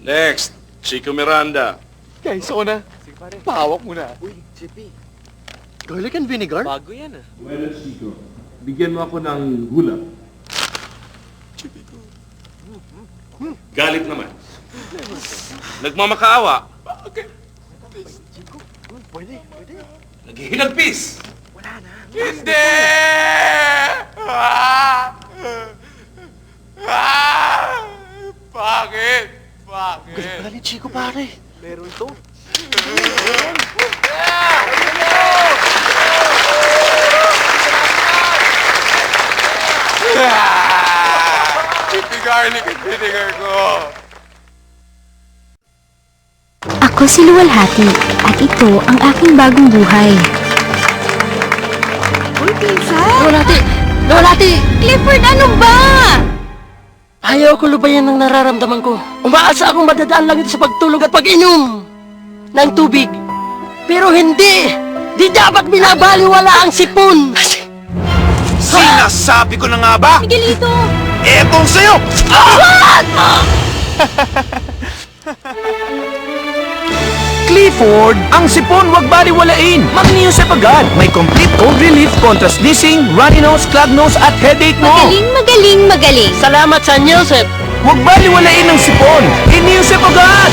Next, Chico Miranda. Guys, ako na. Pahawak mo na. Uy, JP. Garlic and vinegar? Bago yan Well, Chico, bigyan mo ako ng hula. Galit naman. Nagmamakaawa. Pwede. Naghihinagpis. Hindi! Bakit? Galing Chico, pare. Meron to. Chippy garlic and vinegar ko. Ako si Luwalhati at ito ang aking bagong buhay. Uy, Pinsa! Luwalhati! Clifford, ano ba? Ayaw ko lubayan ng nararamdaman ko. Umaasa akong madadaan lang ito sa pagtulog at pag-inom ng tubig. Pero hindi! Di dapat binabaliwala ang sipon! Sinasabi ko na nga ba? Miguelito! Etong sa'yo! Clifford, ang sipon wag baliwalain. Mag-Neosep agad. May complete cold relief kontra sneezing, runny nose, clogged nose at headache mo. Magaling! Salamat sa Joseph! Huwag baliwalain ng sipon. I-Neosep agad!